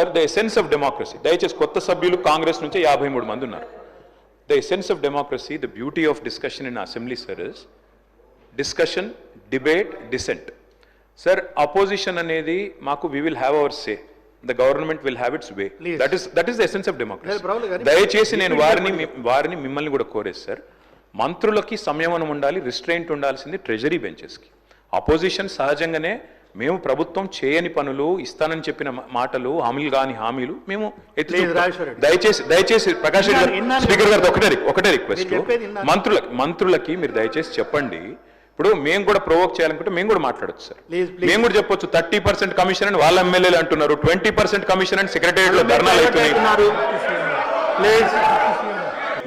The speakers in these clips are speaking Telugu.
Sir the essence of democracy, దయచేసి కొత్త సభ్యులు కాంగ్రెస్ నుంచి 53 మంది ఉన్నారు. The essence of democracy, the beauty of discussion in assembly sir is discussion, debate, dissent. Sir opposition అనేది మాకు we will have our say, the government will have its way. That is the essence of democracy. దయచేసి నేను వారిని మిమ్మల్ని కూడా కోరేది సార్, మంత్రులకి సంయమనం ఉండాలి, రిస్ట్రెయింట్ ఉండాల్సింది ట్రెజరీ బెంచెస్కి. అపోజిషన్ సహజంగానే మేము ప్రభుత్వం చేయని పనులు, ఇస్తానని చెప్పిన మాటలు, హామీలు మేము దయచేసి ప్రకాష్ రెడ్డి స్పీకర్ గారితో ఒకటే రిక్వెస్ట్, మంత్రులకి మీరు దయచేసి చెప్పండి. ఇప్పుడు మేము కూడా ప్రొవోక్ చేయాలనుకుంటే మేము కూడా మాట్లాడచ్చు సార్. మేము కూడా చెప్పొచ్చు 30% కమిషన్ అని వాళ్ళ ఎమ్మెల్యేలు అంటున్నారు, 20% కమిషన్ అని సెక్రటేరియట్ లో ధర్నాలు అవుతున్నాయి.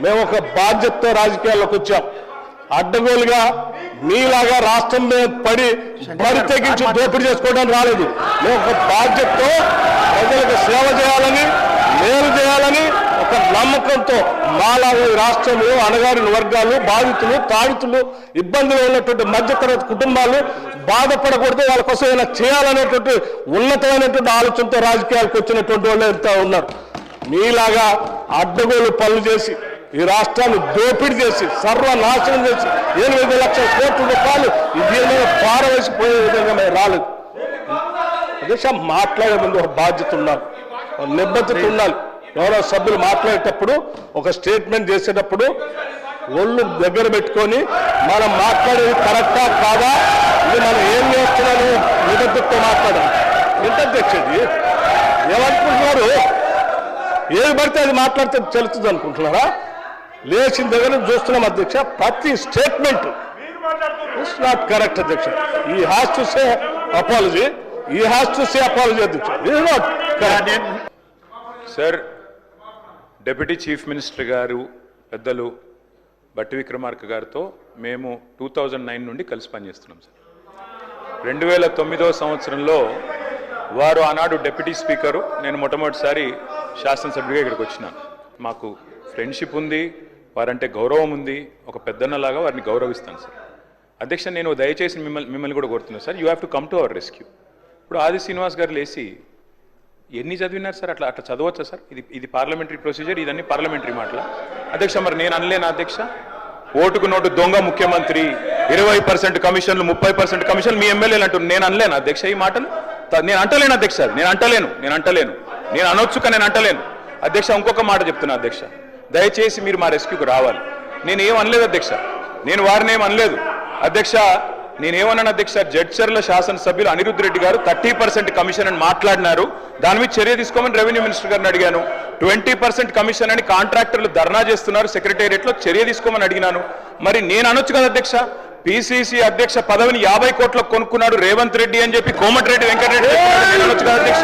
మేము ఒక బాధ్యతతో రాజకీయాల్లోకి వచ్చాం. అడ్డగోలుగా మీలాగా రాష్ట్రం మీద పడి బరి తెగించి దోపిడీ చేసుకోవడానికి రాలేదు. మేము ఒక బాధ్యతతో ప్రజలకు సేవ చేయాలని, మేలు చేయాలని ఒక నమ్మకంతో మాలాగా ఈ రాష్ట్రంలో అణగారిన వర్గాలు, బాధితులు, తాడితులు, ఇబ్బందులు ఉన్నటువంటి మధ్యతరగతి కుటుంబాలు బాధపడకూడదు, వాళ్ళ కోసం ఏమైనా చేయాలనేటువంటి ఉన్నతమైనటువంటి ఆలోచనతో రాజకీయాలకు వచ్చినటువంటి వాళ్ళు ఎంత ఉన్నారు. మీలాగా అడ్డగోలు పనులు చేసి ఈ రాష్ట్రాన్ని దోపిడీ చేసి సర్వనాశనం చేసి 8 లక్షల కోట్ల రూపాయలు దీని మీద పారవేసిపోయే విధంగా మేము రాలేదు. అధ్యక్ష, మాట్లాడే ముందు ఒక బాధ్యత ఉండాలి, నిబద్ధత ఉండాలి. ఎవరో సభ్యులు మాట్లాడేటప్పుడు, ఒక స్టేట్మెంట్ చేసేటప్పుడు ఒళ్ళు దగ్గర పెట్టుకొని మనం మాట్లాడేది కరెక్టా కాదా, ఇది మనం ఏం చేస్తున్నాము నిబద్ధతతో మాట్లాడాలి. ఎంత అధ్యక్షది ఏమనుకుంటున్నారు? ఏది పడితే అది మాట్లాడితే చెల్లుతుంది అనుకుంటున్నారా? లేచిన దగ్గర చూస్తున్నాం అధ్యక్ష, ప్రతి స్టేట్మెంట్ ఇట్స్ నాట్ కరెక్ట్ అధ్యక్ష. ఈ హ్యాస్ టు సే అపాలజీ, ఈ హ్యాస్ టు సే అపాలజీ అధ్యక్ష. It is not correct. Sir, deputy chief minister గారు పెద్దలు బట్టి విక్రమార్క గారితో మేము 2009 నుండి కలిసి పనిచేస్తున్నాం సార్. 2009వ సంవత్సరంలో వారు ఆనాడు డిప్యూటీ స్పీకరు, నేను మొట్టమొదటిసారి శాసనసభ్యుడిగా ఇక్కడికి వచ్చినాను. మాకు ఫ్రెండ్షిప్ ఉంది, వారంటే గౌరవం ఉంది, ఒక పెద్దన్నలాగా వారిని గౌరవిస్తాను సార్. అధ్యక్ష, నేను దయచేసి మిమ్మల్ని కూడా కోరుతున్నాను sir, you have to come to our rescue. ఇప్పుడు ఆది శ్రీనివాస్ గారు లేచి ఎన్ని చదివినారు సార్? అట్లా చదవచ్చా సార్? ఇది పార్లమెంటరీ ప్రొసీజర్, ఇదన్నీ పార్లమెంటరీ మాటల అధ్యక్ష. మరి నేను అనలేనా అధ్యక్ష? ఓటుకు నోటు దొంగ ముఖ్యమంత్రి, 20% కమిషన్లు, 30% కమిషన్లు మీ ఎమ్మెల్యేలు అంటున్నారు. నేను అనలేను అధ్యక్ష ఈ మాటలు? నేను అంటలేను అధ్యక్ష, నేను అనొచ్చు కానీ నేను అంటలేను అధ్యక్ష. ఇంకొక మాట చెప్తున్నా అధ్యక్ష, దయచేసి మీరు మా రెస్క్యూకి రావాలి. నేను ఏం అనలేదు అధ్యక్ష, నేను వారిని ఏం అనలేదు అధ్యక్ష. నేనేమన్నాను అధ్యక్ష, జడ్చర్ల శాసనసభ్యులు అనిరుద్ధ్ రెడ్డి గారు 30% కమిషన్ అని మాట్లాడినారు, దాని మీద చర్య తీసుకోమని రెవెన్యూ మినిస్టర్ గారిని అడిగాను. 20% కమిషన్ అని కాంట్రాక్టర్లు ధర్నా చేస్తున్నారు సెక్రటేరియట్లో, చర్య తీసుకోమని అడిగినాను. మరి నేను అనొచ్చు కదా అధ్యక్ష? పిసిసి అధ్యక్ష పదవిని 50 కోట్లకు కొనుక్కున్నాడు రేవంత్ రెడ్డి అని చెప్పి కోమటిరెడ్డి వెంకటరెడ్డి అనొచ్చు కదా అధ్యక్ష?